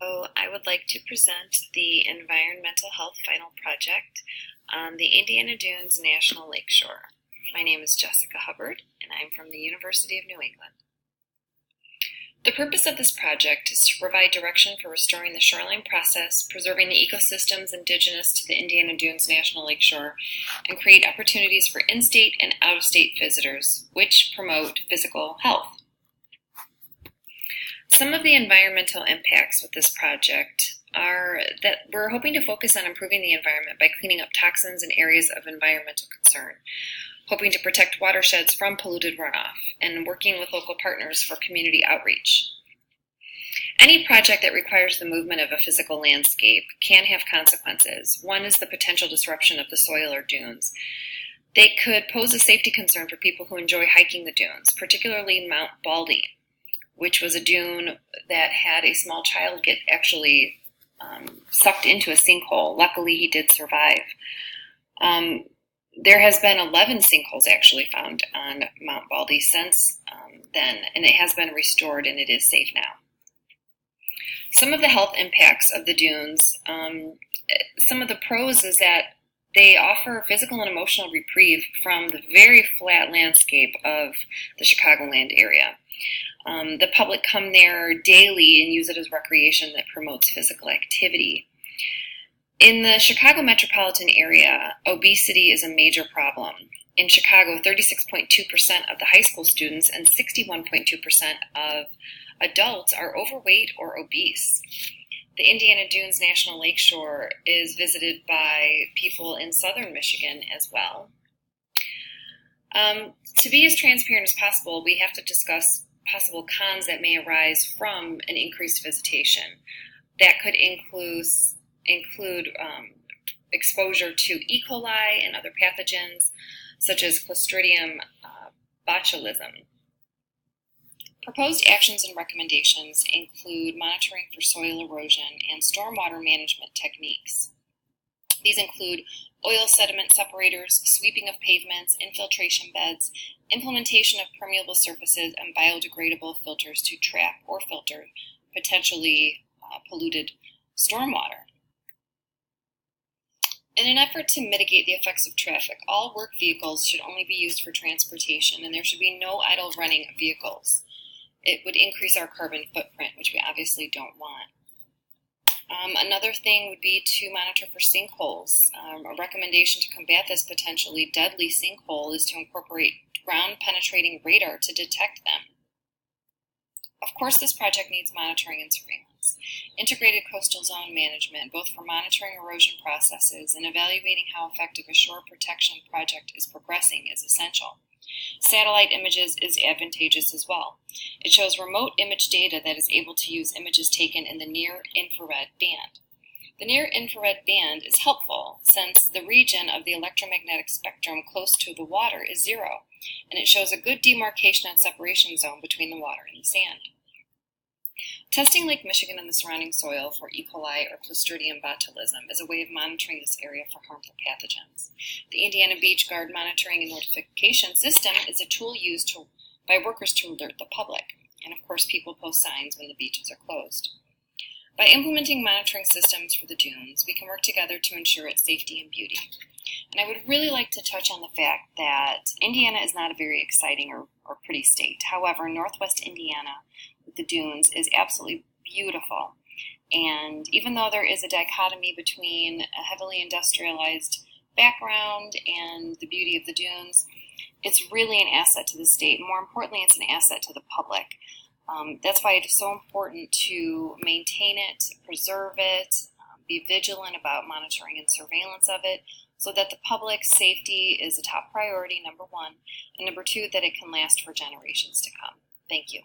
I would like to present the Environmental Health Final Project on the Indiana Dunes National Lakeshore. My name is Jessica Hubbard, and I'm from the University of New England. The purpose of this project is to provide direction for restoring the shoreline process, preserving the ecosystems indigenous to the Indiana Dunes National Lakeshore, and create opportunities for in-state and out-of-state visitors, which promote physical health. Some of the environmental impacts with this project are that we're hoping to focus on improving the environment by cleaning up toxins in areas of environmental concern, hoping to protect watersheds from polluted runoff, and working with local partners for community outreach. Any project that requires the movement of a physical landscape can have consequences. One is the potential disruption of the soil or dunes. They could pose a safety concern for people who enjoy hiking the dunes, particularly Mount Baldy, which was a dune that had a small child get actually sucked into a sinkhole. Luckily, he did survive. There has been 11 sinkholes actually found on Mount Baldy since then, and it has been restored and it is safe now. Some of the health impacts of the dunes, some of the pros is that they offer physical and emotional reprieve from the very flat landscape of the Chicagoland area. The public come there daily and use it as recreation that promotes physical activity. In the Chicago metropolitan area, obesity is a major problem. In Chicago, 36.2% of the high school students and 61.2% of adults are overweight or obese. The Indiana Dunes National Lakeshore is visited by people in southern Michigan as well. To be as transparent as possible, we have to discuss possible cons that may arise from an increased visitation. That could include exposure to E. coli and other pathogens, such as Clostridium botulism. Proposed actions and recommendations include monitoring for soil erosion and stormwater management techniques. These include oil sediment separators, sweeping of pavements, infiltration beds, implementation of permeable surfaces, and biodegradable filters to trap or filter potentially polluted stormwater. In an effort to mitigate the effects of traffic, all work vehicles should only be used for transportation, and there should be no idle running of vehicles. It would increase our carbon footprint, which we obviously don't want. Another thing would be to monitor for sinkholes. A recommendation to combat this potentially deadly sinkhole is to incorporate ground-penetrating radar to detect them. Of course, this project needs monitoring and surveillance. Integrated coastal zone management, both for monitoring erosion processes and evaluating how effective a shore protection project is progressing, is essential. Satellite images is advantageous as well. It shows remote image data that is able to use images taken in the near-infrared band. The near-infrared band is helpful since the region of the electromagnetic spectrum close to the water is zero, and it shows a good demarcation and separation zone between the water and the sand. Testing Lake Michigan and the surrounding soil for E. coli or Clostridium botulism is a way of monitoring this area for harmful pathogens. The Indiana Beach Guard Monitoring and Notification System is a tool used by workers to alert the public, and of course people post signs when the beaches are closed. By implementing monitoring systems for the dunes, we can work together to ensure its safety and beauty. And I would really like to touch on the fact that Indiana is not a very exciting or pretty state. However, Northwest Indiana with the dunes is absolutely beautiful. And even though there is a dichotomy between a heavily industrialized background and the beauty of the dunes, it's really an asset to the state. More importantly, it's an asset to the public. That's why it is so important to maintain it, preserve it, be vigilant about monitoring and surveillance of it, so that the public's safety is a top priority, number one, and number two, that it can last for generations to come. Thank you.